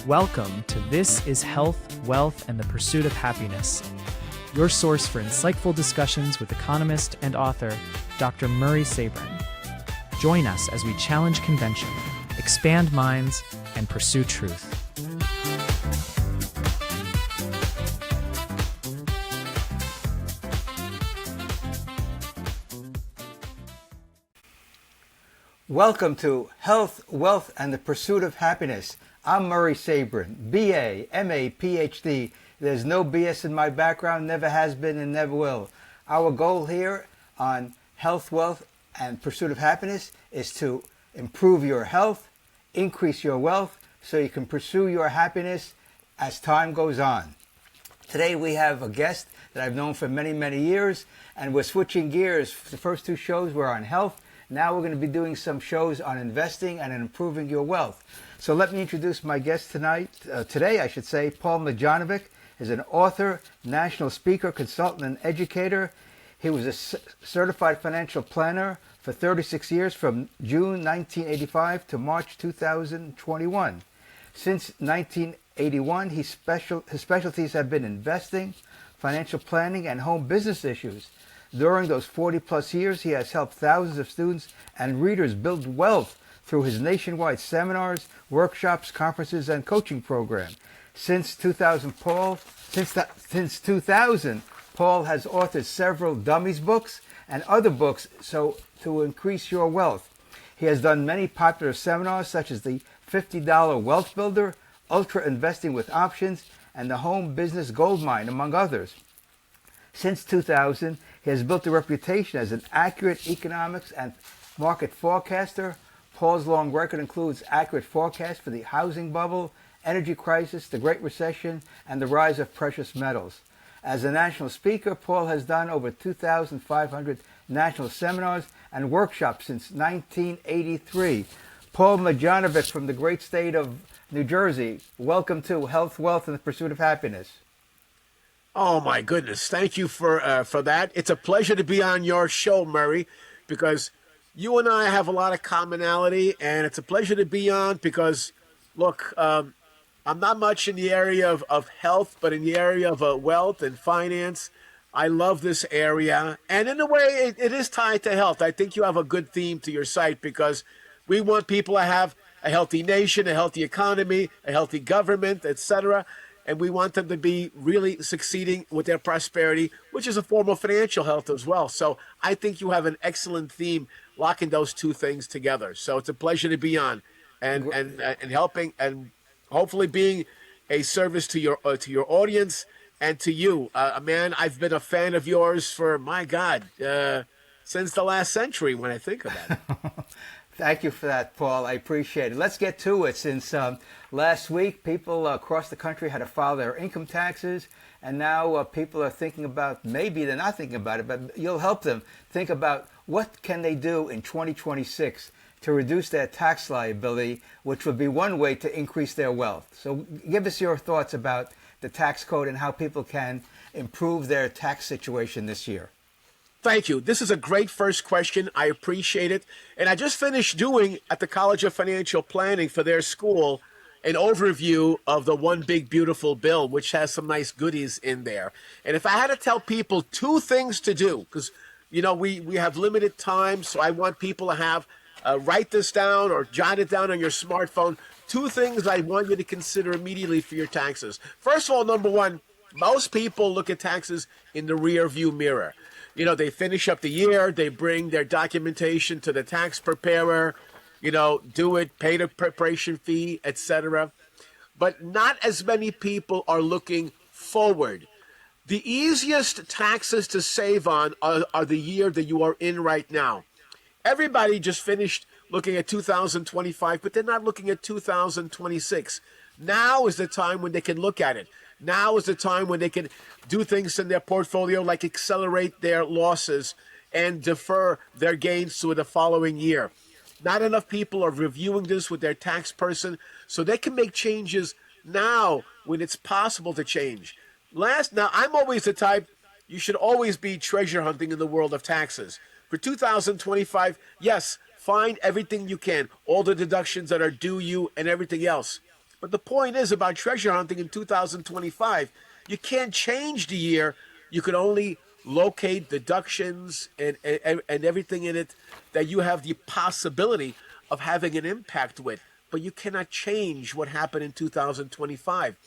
Welcome to This is Health, Wealth, and the Pursuit of Happiness, your source for insightful discussions with economist and author Dr. Murray Sabrin. Join us as we challenge convention, expand minds, and pursue truth. Welcome to Health, Wealth, and the Pursuit of Happiness. I'm Murray Sabrin, BA, MA, PhD. There's no BS in my background, never has been and never will. Our goal here on Health, Wealth, and Pursuit of Happiness is to improve your health, increase your wealth, so you can pursue your happiness as time goes on. Today we have a guest that I've known for many, many years, and we're switching gears. The first two shows were on health. Now we're going to be doing some shows on investing and improving your wealth. So let me introduce my guest today, Paul Mladjenovic is an author, national speaker, consultant, and educator. He was a certified financial planner for 36 years from June 1985 to March 2021. Since 1981, his specialties have been investing, financial planning, and home business issues. During those 40-plus years, he has helped thousands of students and readers build wealth through his nationwide seminars, workshops, conferences, and coaching program. Since 2000, Paul has authored several dummies books and other books to increase your wealth. He has done many popular seminars such as the $50 Wealth Builder, Ultra Investing with Options, and the Home Business Goldmine, among others. Since 2000, he has built a reputation as an accurate economics and market forecaster. Paul's long record includes accurate forecasts for the housing bubble, energy crisis, the Great Recession, and the rise of precious metals. As a national speaker, Paul has done over 2,500 national seminars and workshops since 1983. Paul Mladjenovic from the great state of New Jersey, welcome to Health, Wealth, and the Pursuit of Happiness. Oh, my goodness. Thank you for that. It's a pleasure to be on your show, Murray, because you and I have a lot of commonality, and it's a pleasure to be on because, look, I'm not much in the area of health, but in the area of wealth and finance. I love this area, and in a way, it is tied to health. I think you have a good theme to your site because we want people to have a healthy nation, a healthy economy, a healthy government, etc., and we want them to be really succeeding with their prosperity, which is a form of financial health as well. So I think you have an excellent theme locking those two things together. So it's a pleasure to be on and helping and hopefully being a service to your audience and to you. Man, I've been a fan of yours for, my God, since the last century when I think about it. Thank you for that, Paul. I appreciate it. Let's get to it. Since last week, people across the country had to file their income taxes, and now people are thinking about, maybe they're not thinking about it, but you'll help them think about what can they do in 2026 to reduce their tax liability, which would be one way to increase their wealth. So give us your thoughts about the tax code and how people can improve their tax situation this year. Thank you. This is a great first question. I appreciate it. And I just finished doing at the College of Financial Planning for their school an overview of the One Big Beautiful Bill, which has some nice goodies in there. And if I had to tell people two things to do, because, you know, we have limited time, so I want people to have write this down or jot it down on your smartphone. Two things I want you to consider immediately for your taxes. First of all, number one, most people look at taxes in the rear view mirror. You know, they finish up the year, they bring their documentation to the tax preparer, you know, do it, pay the preparation fee, etc. But not as many people are looking forward. The easiest taxes to save on are the year that you are in right now. Everybody just finished looking at 2025, but they're not looking at 2026. Now is the time when they can look at it. Now is the time when they can do things in their portfolio like accelerate their losses and defer their gains to the following year. Not enough people are reviewing this with their tax person, so they can make changes now when it's possible to change. Now, I'm always the type, you should always be treasure hunting in the world of taxes. For 2025, yes, find everything you can, all the deductions that are due you and everything else. But the point is about treasure hunting in 2025, you can't change the year. You can only locate deductions and everything in it that you have the possibility of having an impact with. But you cannot change what happened in 2025.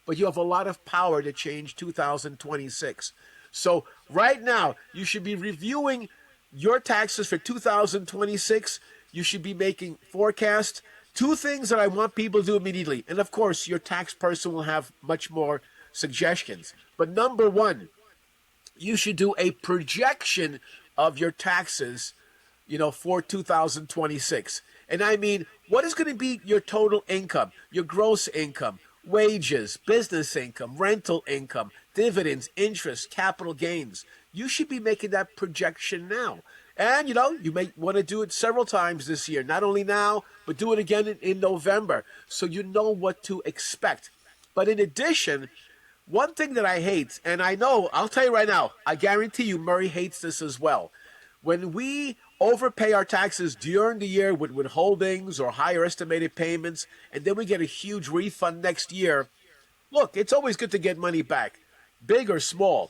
But you have a lot of power to change 2026. So right now, you should be reviewing your taxes for 2026. You should be making forecasts. Two things that I want people to do immediately. And of course, your tax person will have much more suggestions. But number one, you should do a projection of your taxes, for 2026. And I mean, what is going to be your total income, your gross income, wages, business income, rental income, dividends, interest, capital gains? You should be making that projection now. And, you may want to do it several times this year, not only now, but do it again in November, so you know what to expect. But in addition, one thing that I hate, and I know, I'll tell you right now, I guarantee you Murray hates this as well. When we overpay our taxes during the year with withholdings or higher estimated payments, and then we get a huge refund next year, look, it's always good to get money back, big or small.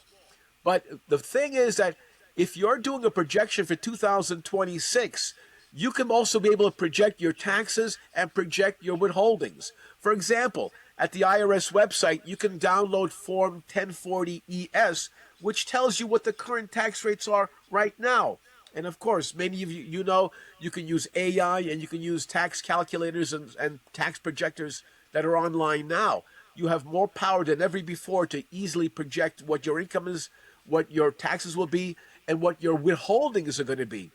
But the thing is that if you're doing a projection for 2026, you can also be able to project your taxes and project your withholdings. For example, at the IRS website, you can download Form 1040-ES, which tells you what the current tax rates are right now. And of course, many of you know you can use AI and you can use tax calculators and tax projectors that are online now. You have more power than ever before to easily project what your income is, what your taxes will be, and what your withholdings are going to be.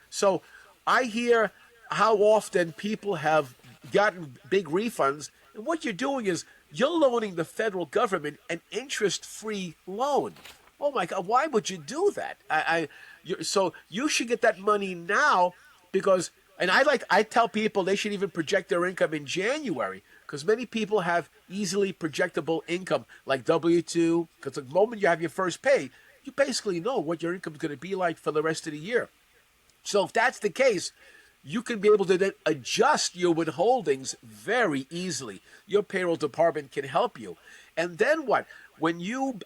So I hear how often people have gotten big refunds, and what you're doing is you're loaning the federal government an interest-free loan. Oh my God, why would you do that? So you should get that money now because, and I tell people they should even project their income in January because many people have easily projectable income like W-2, because the moment you have your first pay, you basically know what your income is going to be like for the rest of the year. So if that's the case, you can be able to then adjust your withholdings very easily. Your payroll department can help you. And then what? When you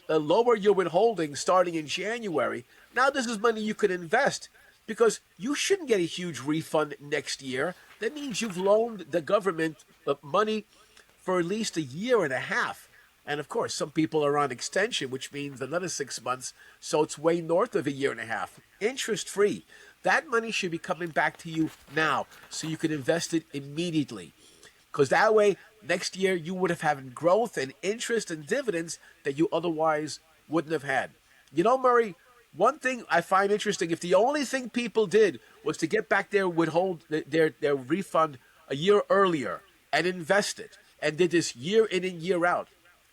lower your withholdings starting in January, now this is money you can invest because you shouldn't get a huge refund next year. That means you've loaned the government money for at least a year and a half. And of course, some people are on extension, which means another 6 months. So it's way north of a year and a half. Interest free. That money should be coming back to you now so you can invest it immediately. Because that way, next year, you would have had growth and interest and dividends that you otherwise wouldn't have had. Murray, one thing I find interesting, if the only thing people did was to get back their their refund a year earlier and invest it, and did this year in and year out,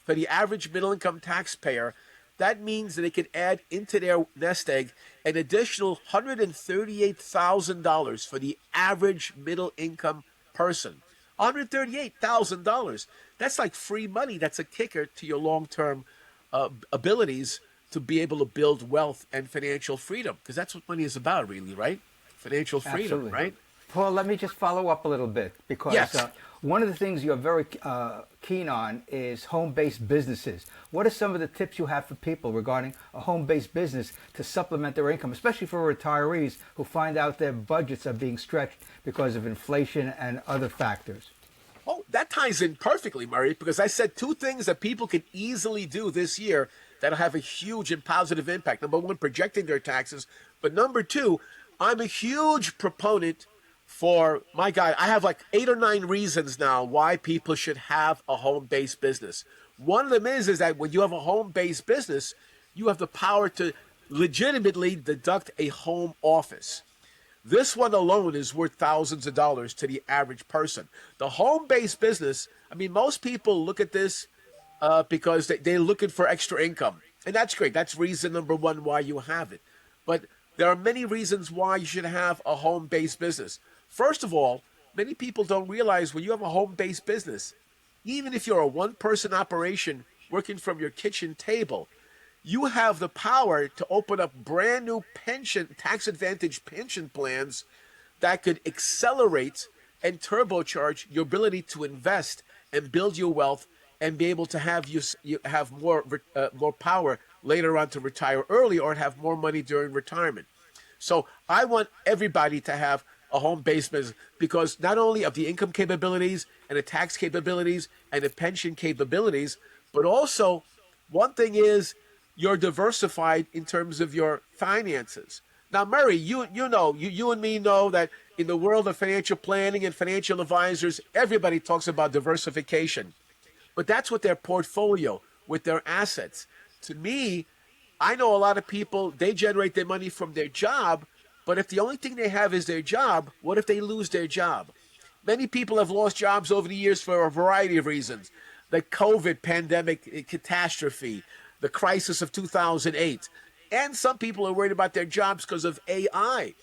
for the average middle-income taxpayer, that means that they can add into their nest egg an additional $138,000 for the average middle-income person. $138,000. That's like free money. That's a kicker to your long-term abilities to be able to build wealth and financial freedom. Because that's what money is about, really, right? Financial freedom, Absolutely. right? Paul, let me just follow up a little bit because Yes. one of the things you're very keen on is home-based businesses. What are some of the tips you have for people regarding a home-based business to supplement their income, especially for retirees who find out their budgets are being stretched because of inflation and other factors? Oh, that ties in perfectly, Murray, because I said two things that people can easily do this year that'll have a huge and positive impact. Number one, projecting their taxes. But number two, I'm a huge proponent for, my God, I have like 8 or 9 reasons now why people should have a home-based business. One of them is that when you have a home-based business, you have the power to legitimately deduct a home office. This one alone is worth thousands of dollars to the average person. The home-based business, I mean, most people look at this because they're looking for extra income. And that's great. That's reason number one why you have it. But there are many reasons why you should have a home-based business. First of all, many people don't realize when you have a home-based business, even if you're a one-person operation working from your kitchen table, you have the power to open up brand new pension, tax advantage pension plans that could accelerate and turbocharge your ability to invest and build your wealth and be able to have you have more power later on to retire early or have more money during retirement. So I want everybody to have a home-based business because not only of the income capabilities and the tax capabilities and the pension capabilities, but also one thing is you're diversified in terms of your finances. Now, Murray, you and me know that in the world of financial planning and financial advisors, everybody talks about diversification, but that's with their portfolio, with their assets. To me, I know a lot of people, they generate their money from their job, but if the only thing they have is their job, what if they lose their job? Many people have lost jobs over the years for a variety of reasons. The COVID pandemic catastrophe, the crisis of 2008, and some people are worried about their jobs because of AI.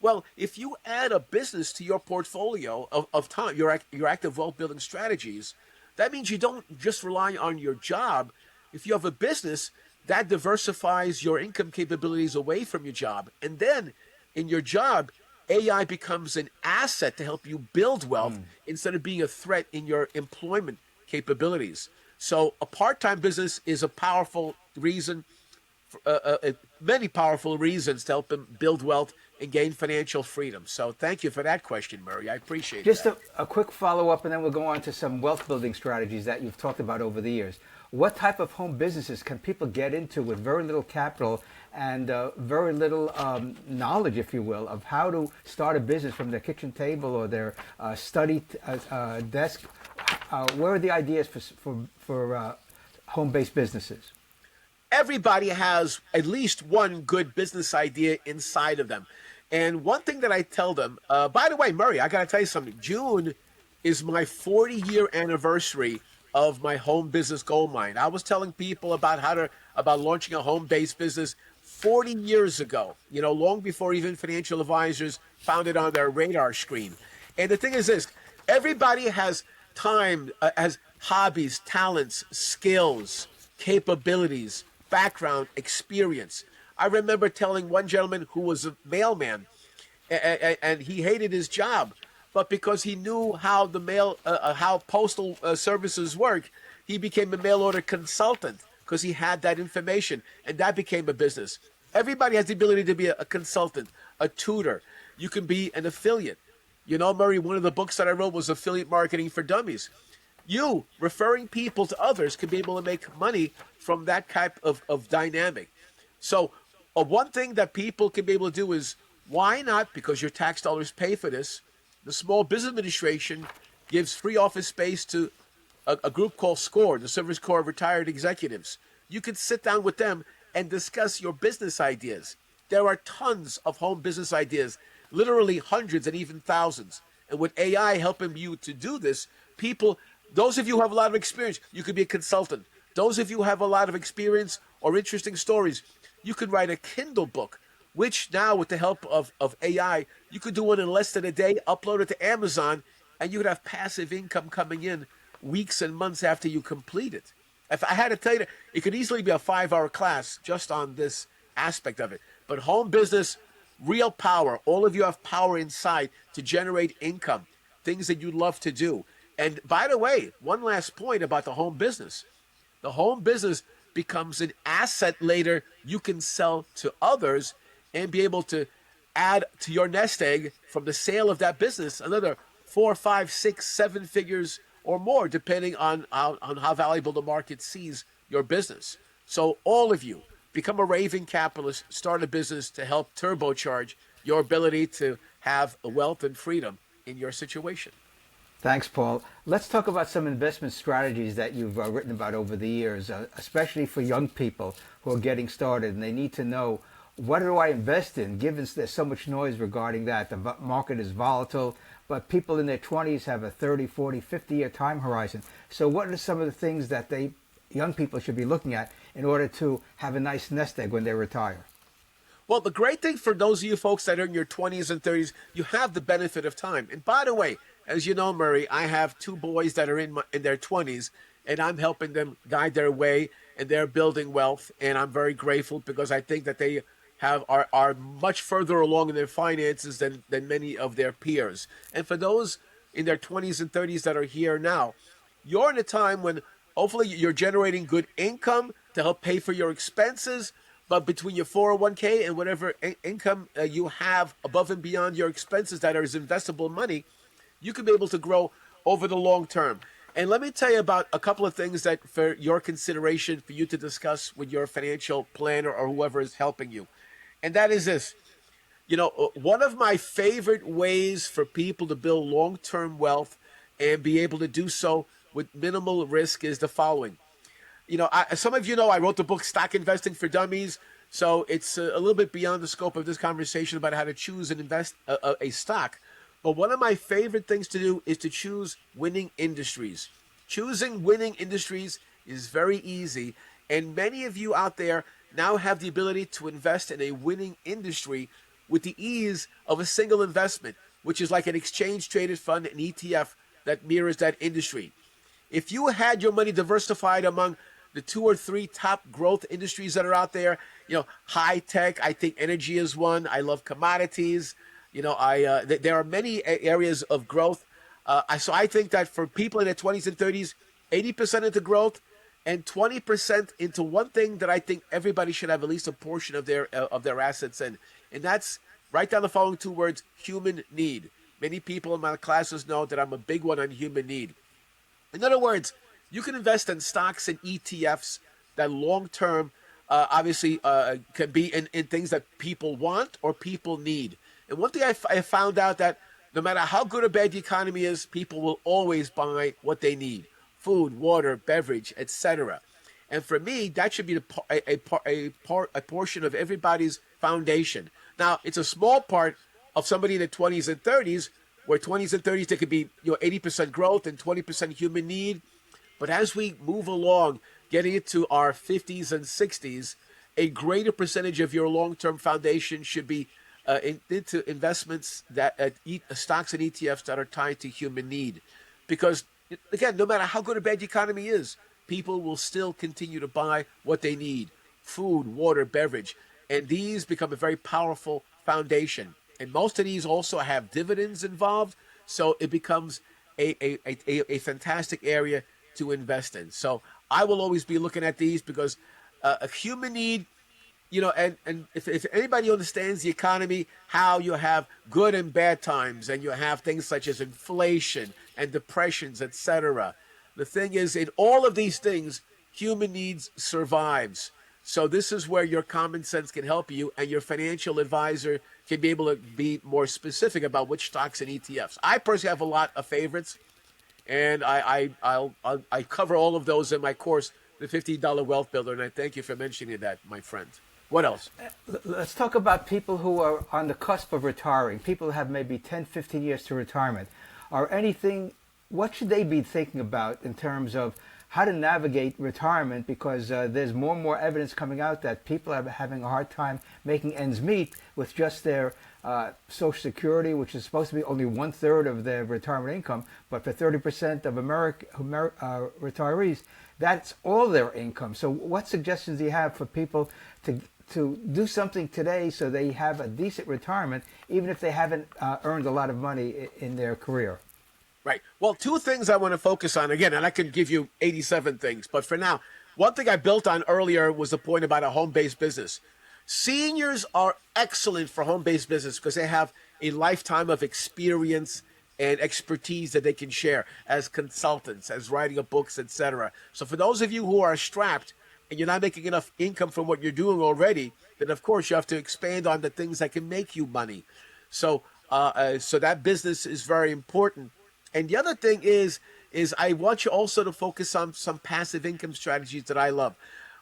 Well, if you add a business to your portfolio of time, your active wealth building strategies, that means you don't just rely on your job. If you have a business, that diversifies your income capabilities away from your job. And then in your job, AI becomes an asset to help you build wealth instead of being a threat in your employment capabilities. So a part-time business is a powerful reason, many powerful reasons to help them build wealth and gain financial freedom. So thank you for that question, Murray. I appreciate Just that. a quick follow-up, and then we'll go on to some wealth building strategies that you've talked about over the years. What type of home businesses can people get into with very little capital and very little knowledge, if you will, of how to start a business from their kitchen table or their study desk? Where are the ideas for home-based businesses? Everybody has at least one good business idea inside of them. And one thing that I tell them, by the way, Murray, I got to tell you something. June is my 40-year anniversary of my home business gold mine. I was telling people about launching a home-based business 40 years ago, long before even financial advisors found it on their radar screen. And the thing is this, everybody has time, has hobbies, talents, skills, capabilities, background, experience. I remember telling one gentleman who was a mailman, and he hated his job, but because he knew how how postal services work, he became a mail order consultant because he had that information, and that became a business. Everybody has the ability to be a consultant, a tutor. You can be an affiliate. Murray, one of the books that I wrote was Affiliate Marketing for Dummies. You, referring people to others, can be able to make money from that type of dynamic. So one thing that people can be able to do is, why not, because your tax dollars pay for this, the Small Business Administration gives free office space to a group called SCORE, the Service Corps of Retired Executives. You can sit down with them and discuss your business ideas. There are tons of home business ideas, literally hundreds and even thousands. And with AI helping you to do this, those of you who have a lot of experience, you could be a consultant. Those of you who have a lot of experience or interesting stories, you could write a Kindle book, which now with the help of AI, you could do one in less than a day, upload it to Amazon, and you could have passive income coming in weeks and months after you complete it. If I had to tell you, it could easily be a 5-hour class just on this aspect of it. But home business, real power. All of you have power inside to generate income, things that you love to do. And by the way, one last point about the home business. The home business becomes an asset later you can sell to others and be able to add to your nest egg from the sale of that business another 4, 5, 6, 7 figures or more, depending on how valuable the market sees your business. So all of you, become a raving capitalist, start a business to help turbocharge your ability to have wealth and freedom in your situation. Thanks, Paul. Let's talk about some investment strategies that you've written about over the years, especially for young people who are getting started and they need to know, what do I invest in, given there's so much noise regarding that. The market is volatile, but people in their 20s have a 30, 40, 50-year time horizon. So what are some of the things that young people should be looking at in order to have a nice nest egg when they retire? Well, the great thing for those of you folks that are in your 20s and 30s, you have the benefit of time. And by the way, as you know, Murray, I have 2 boys that are in their 20s, and I'm helping them guide their way, and they're building wealth. And I'm very grateful because I think that they are much further along in their finances than many of their peers. And for those in their 20s and 30s that are here now, you're in a time when hopefully you're generating good income to help pay for your expenses. But between your 401k and whatever income you have above and beyond your expenses that is investable money, you can be able to grow over the long term. And let me tell you about a couple of things that for your consideration for you to discuss with your financial planner or whoever is helping you. And that is this. One of my favorite ways for people to build long-term wealth and be able to do so with minimal risk is the following. Some of you know I wrote the book Stock Investing for Dummies, so it's a little bit beyond the scope of this conversation about how to choose and invest a stock. But one of my favorite things to do is to choose winning industries. Choosing winning industries is very easy, and many of you out there now have the ability to invest in a winning industry with the ease of a single investment, which is like an exchange-traded fund, an ETF that mirrors that industry. If you had your money diversified among the 2 or 3 top growth industries that are out there, high tech, I think energy is one. I love commodities. There are many areas of growth. So I think that for people in their 20s and 30s, 80% into growth and 20% into one thing that I think everybody should have at least a portion of their assets in. And that's, write down the following 2 words, human need. Many people in my classes know that I'm a big one on human need. In other words, you can invest in stocks and ETFs that long-term obviously can be in things that people want or people need. And one thing I found out that no matter how good or bad the economy is, people will always buy what they need. Food, water, beverage, etc. And for me, that should be a portion of everybody's foundation. Now, it's a small part of somebody in their 20s and 30s, where 20s and 30s, there could be 80% growth and 20% human need. But as we move along, getting into our 50s and 60s, a greater percentage of your long-term foundation should be into investments that stocks and ETFs that are tied to human need. Because, again, no matter how good or bad the economy is, people will still continue to buy what they need. Food, water, beverage. And these become a very powerful foundation. And most of these also have dividends involved, so it becomes a fantastic area to invest in. So I will always be looking at these because a human need, and if anybody understands the economy, how you have good and bad times, and you have things such as inflation and depressions, etc. The thing is, in all of these things, human needs survives. So this is where your common sense can help you, and your financial advisor can be able to be more specific about which stocks and ETFs. I personally have a lot of favorites, and I'll cover all of those in my course, the $15 Wealth Builder, and I thank you for mentioning that, my friend. What else? Let's talk about people who are on the cusp of retiring. People who have maybe 10, 15 years to retirement. What should they be thinking about in terms of how to navigate retirement? Because there's more and more evidence coming out that people are having a hard time making ends meet with just their Social Security, which is supposed to be only 1/3 of their retirement income. But for 30% of retirees, that's all their income. So what suggestions do you have for people to do something today so they have a decent retirement, even if they haven't earned a lot of money in their career? Right. Well, 2 things I want to focus on again, and I could give you 87 things, but for now, one thing I built on earlier was the point about a home-based business. Seniors are excellent for home-based business because they have a lifetime of experience and expertise that they can share as consultants, as writing of books, etc. So for those of you who are strapped and you're not making enough income from what you're doing already, then of course you have to expand on the things that can make you money. So that business is very important. And the other thing is I want you also to focus on some passive income strategies that I love.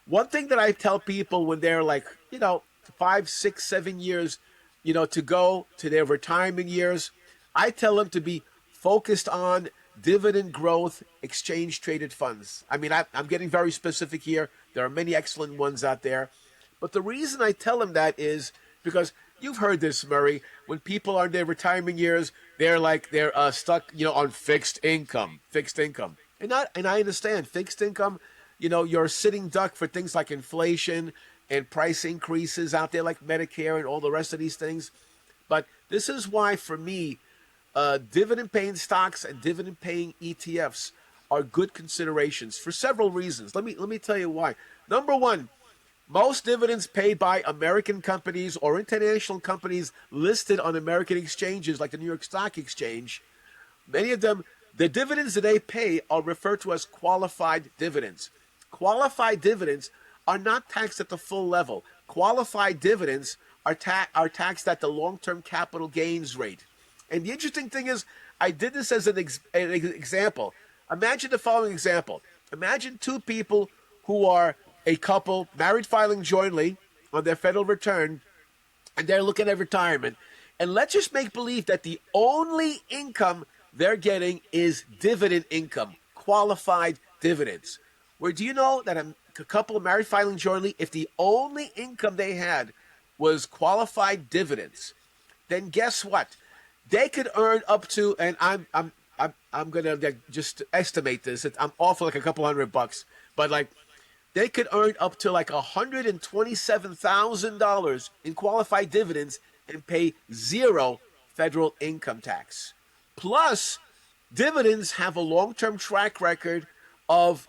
One thing that I tell people when they're like, 5, 6, 7 years, to go to their retirement years, I tell them to be focused on dividend growth, exchange traded funds. I mean, I'm getting very specific here. There are many excellent ones out there. But the reason I tell them that is because you've heard this, Murray, when people are in their retirement years, they're stuck, on fixed income. And I understand fixed income, you're a sitting duck for things like inflation and price increases out there like Medicare and all the rest of these things. But this is why, for me, dividend-paying stocks and dividend-paying ETFs are good considerations for several reasons. Let me tell you why. Number one, most dividends paid by American companies or international companies listed on American exchanges like the New York Stock Exchange, many of them, the dividends that they pay are referred to as qualified dividends. Qualified dividends are not taxed at the full level. Qualified dividends are taxed at the long-term capital gains rate. And the interesting thing is, I did this as an example. Imagine the following example. Imagine two people who are a couple, married filing jointly on their federal return, and they're looking at retirement. And let's just make believe that the only income they're getting is dividend income, qualified dividends. Where do you know that a couple married filing jointly, if the only income they had was qualified dividends, then guess what? They could earn up to, and I'm gonna just estimate this. I'm off like a couple $100, but like they could earn up to like $127,000 in qualified dividends and pay zero federal income tax. Plus, dividends have a long-term track record of,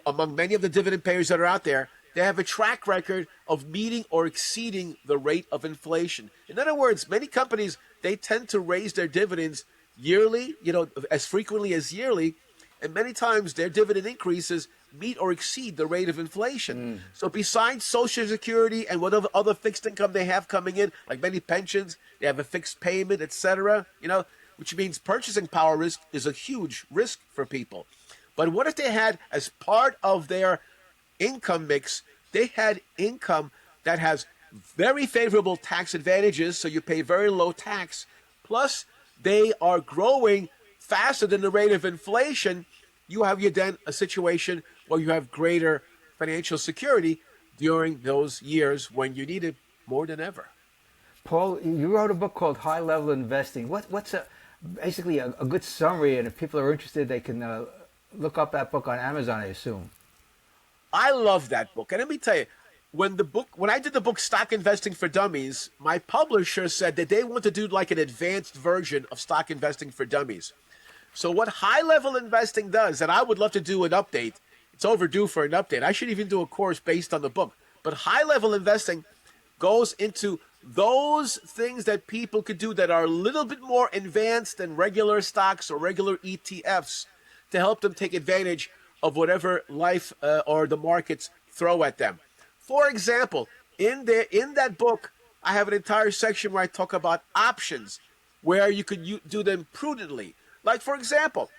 among many of the dividend payers that are out there, they have a track record of meeting or exceeding the rate of inflation. In other words, many companies, they tend to raise their dividends yearly, as frequently as yearly, and many times their dividend increases meet or exceed the rate of inflation. So besides Social Security and whatever other fixed income they have coming in, like many pensions, they have a fixed payment, etc., which means purchasing power risk is a huge risk for people. But what if they had, as part of their income mix, they had income that has very favorable tax advantages, so you pay very low tax, plus they are growing faster than the rate of inflation, you have then a situation where you have greater financial security during those years when you need it more than ever. Paul, you wrote a book called High Level Investing. What's basically a good summary, and if people are interested, they can look up that book on Amazon, I assume. I love that book. And let me tell you, when I did the book Stock Investing for Dummies, my publisher said that they want to do like an advanced version of Stock Investing for Dummies. So what high-level investing does, and I would love to do an update, it's overdue for an update. I should even do a course based on the book. But high-level investing goes into those things that people could do that are a little bit more advanced than regular stocks or regular ETFs to help them take advantage of whatever life or the markets throw at them. For example, in that book, I have an entire section where I talk about options, where you could do them prudently. Like, for example,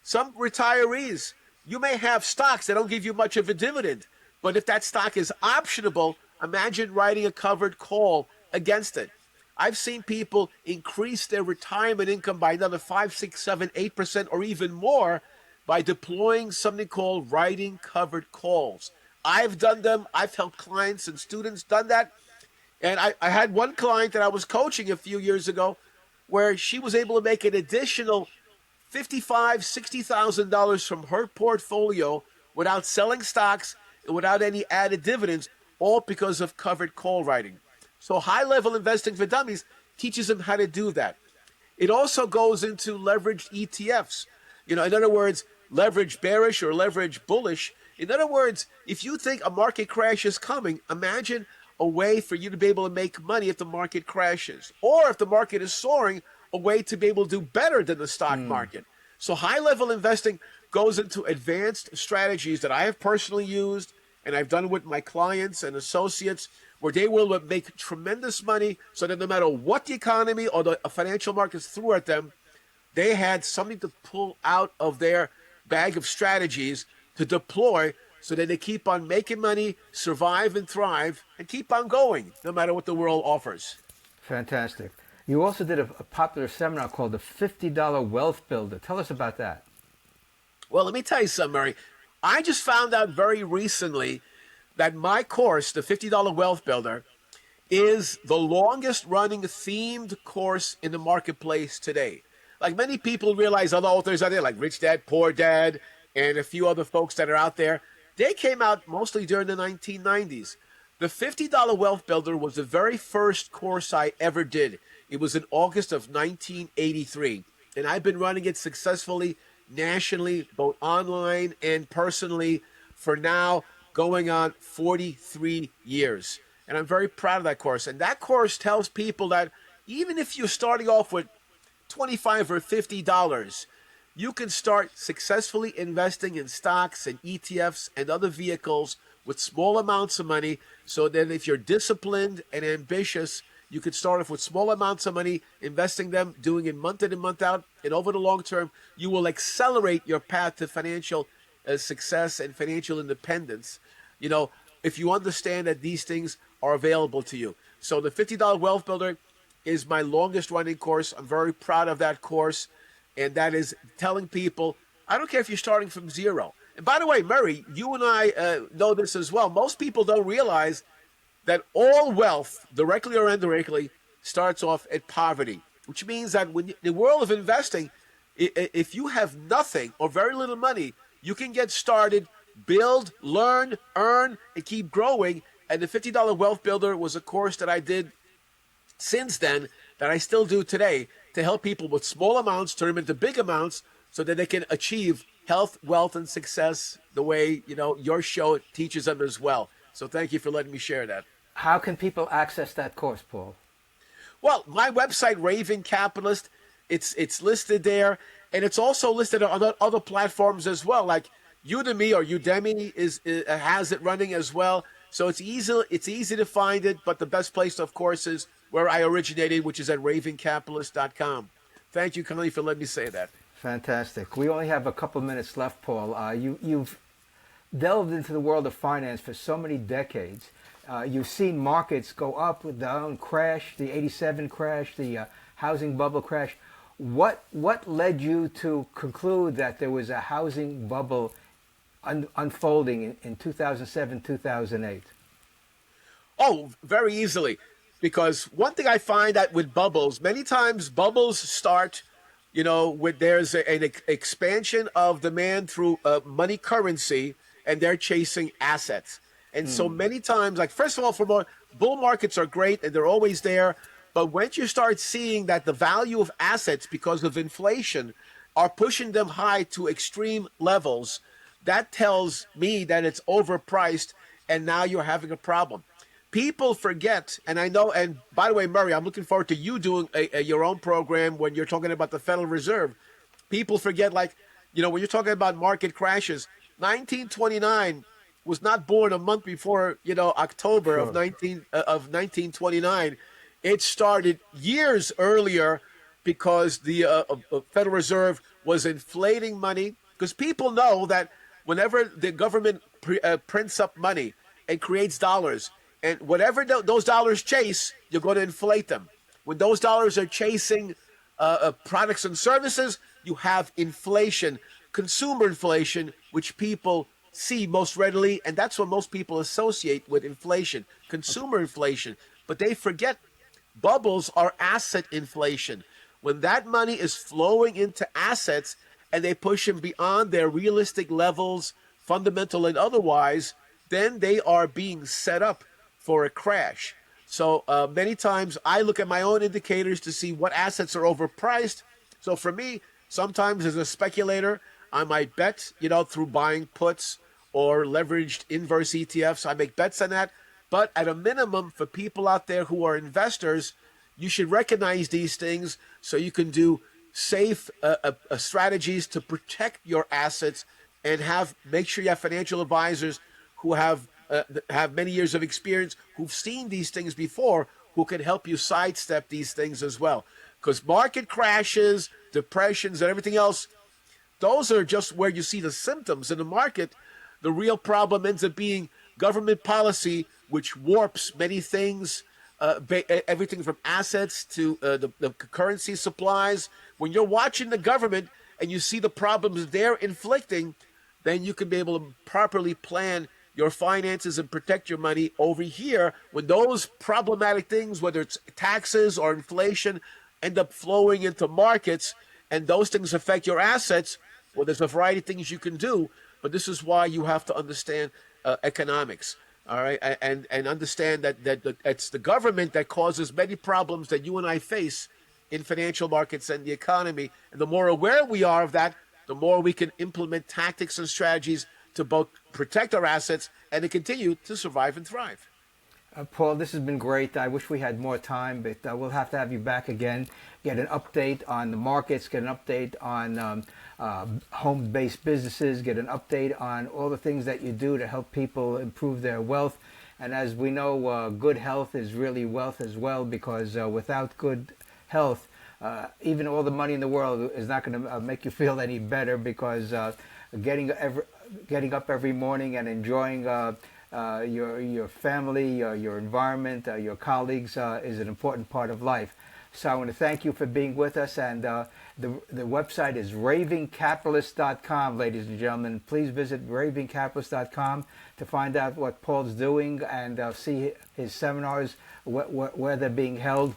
some retirees, you may have stocks that don't give you much of a dividend, but if that stock is optionable, imagine writing a covered call against it. I've seen people increase their retirement income by another 5, 6, 7, 8%, or even more by deploying something called writing covered calls. I've done them. I've helped clients and students done that. And I had one client that I was coaching a few years ago where she was able to make an additional $55,000, $60,000 from her portfolio without selling stocks and without any added dividends, all because of covered call writing. So high-level investing for dummies teaches them how to do that. It also goes into leveraged ETFs. In other words, leverage bearish or leverage bullish. In other words, if you think a market crash is coming, imagine a way for you to be able to make money if the market crashes. Or if the market is soaring, a way to be able to do better than the stock market. So high-level investing goes into advanced strategies that I have personally used and I've done with my clients and associates, where they will make tremendous money so that no matter what the economy or the financial markets threw at them, they had something to pull out of their bag of strategies to deploy so that they keep on making money, survive and thrive, and keep on going no matter what the world offers. Fantastic. You also did a popular seminar called the $50 Wealth Builder. Tell us about that. Well, let me tell you something, Murray. I just found out very recently that my course, the $50 Wealth Builder, is the longest running themed course in the marketplace today. Like, many people realize other authors out there, like Rich Dad, Poor Dad, and a few other folks that are out there, they came out mostly during the 1990s. The $50 Wealth Builder was the very first course I ever did. It was in August of 1983, and I've been running it successfully nationally, both online and personally, for now going on 43 years. And I'm very proud of that course. And that course tells people that even if you're starting off with $25 or $50, you can start successfully investing in stocks and ETFs and other vehicles with small amounts of money, so that if you're disciplined and ambitious, you can start off with small amounts of money, investing them, doing it month in and month out, and over the long term, you will accelerate your path to financial success and financial independence. You know, if you understand that these things are available to you. So the $50 Wealth Builder is my longest running course. I'm very proud of that course. And that is telling people, I don't care if you're starting from zero. And by the way, Murray, you and I know this as well. Most people don't realize that all wealth, directly or indirectly, starts off at poverty, which means that when in the world of investing, if you have nothing or very little money, you can get started, build, learn, earn, and keep growing. And the $50 Wealth Builder was a course that I did since then, that I still do today, to help people with small amounts turn them into big amounts so that they can achieve health, wealth, and success the way, you know, your show teaches them as well. So thank you for letting me share that. How can people access that course, Paul? Well, my website, Raven Capitalist, it's listed there, and it's also listed on other platforms as well, like Udemy or Udemy has it running as well. So it's easy to find it, but the best place, of course, is where I originated, which is at ravencapitalist.com. Thank you kindly for letting me say that. Fantastic. We only have a couple minutes left, Paul. You've delved into the world of finance for so many decades. You've seen markets go up with the own crash, the '87 crash, the housing bubble crash. What led you to conclude that there was a housing bubble unfolding in 2007, 2008? Oh, very easily. Because one thing I find that with bubbles, many times bubbles start, you know, with there's an expansion of demand through money currency, and they're chasing assets. And so many times, like, first of all, for bull markets are great and they're always there. But once you start seeing that the value of assets because of inflation are pushing them high to extreme levels, that tells me that it's overpriced and now you're having a problem. People forget, and I know, and by the way, Murray, I'm looking forward to you doing your own program when you're talking about the Federal Reserve. People forget, like, you know, when you're talking about market crashes, 1929 was not born a month before, you know, October of 1929. It started years earlier because the Federal Reserve was inflating money, because people know that whenever the government prints up money and creates dollars, and whatever those dollars chase, you're going to inflate them. When those dollars are chasing products and services, you have inflation, consumer inflation, which people see most readily, and that's what most people associate with inflation, consumer inflation. But they forget bubbles are asset inflation. When that money is flowing into assets and they push them beyond their realistic levels, fundamental and otherwise, then they are being set up for a crash. So many times I look at my own indicators to see what assets are overpriced. So for me, sometimes as a speculator, I might bet, you know, through buying puts or leveraged inverse ETFs. I make bets on that. But at a minimum, for people out there who are investors, you should recognize these things so you can do safe strategies to protect your assets, and make sure you have financial advisors who have many years of experience, who've seen these things before, who can help you sidestep these things as well. Because market crashes, depressions, and everything else, those are just where you see the symptoms in the market. The real problem ends up being government policy, which warps many things, everything from assets to the currency supplies. When you're watching the government and you see the problems they're inflicting, then you can be able to properly plan your finances and protect your money over here. When those problematic things, whether it's taxes or inflation, end up flowing into markets, and those things affect your assets, well, there's a variety of things you can do, but this is why you have to understand economics, all right, and understand that it's the government that causes many problems that you and I face in financial markets and the economy. And the more aware we are of that, the more we can implement tactics and strategies to both protect our assets and to continue to survive and thrive. Paul, this has been great. I wish we had more time, but we'll have to have you back again, get an update on the markets, get an update on home-based businesses, get an update on all the things that you do to help people improve their wealth. And as we know, good health is really wealth as well, because without good health, even all the money in the world is not going to make you feel any better, because getting up every morning and enjoying your family, your environment, your colleagues is an important part of life. So I want to thank you for being with us, and the website is ravingcapitalist.com, ladies and gentlemen. Please visit ravingcapitalist.com to find out what Paul's doing and see his seminars, where they're being held.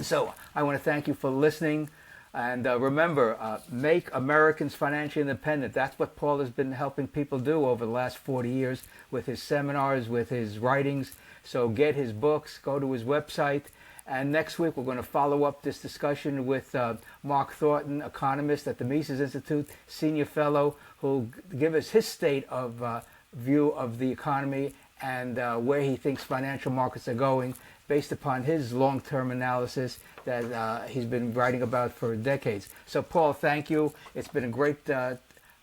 So I want to thank you for listening. And remember, make Americans financially independent. That's what Paul has been helping people do over the last 40 years with his seminars, with his writings. So get his books, go to his website. And next week, we're going to follow up this discussion with Mark Thornton, economist at the Mises Institute, senior fellow, who will give us his state of view of the economy and where he thinks financial markets are going, based upon his long-term analysis that he's been writing about for decades. So, Paul, thank you. It's been a great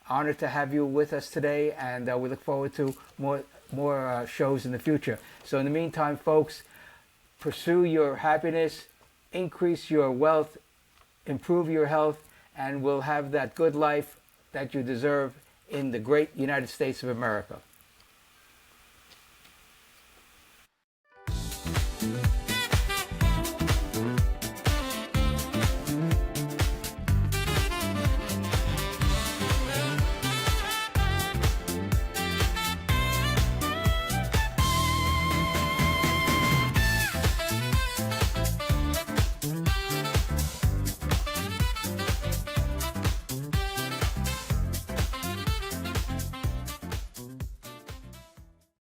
honor to have you with us today, and we look forward to more shows in the future. So in the meantime, folks, pursue your happiness, increase your wealth, improve your health, and we'll have that good life that you deserve in the great United States of America.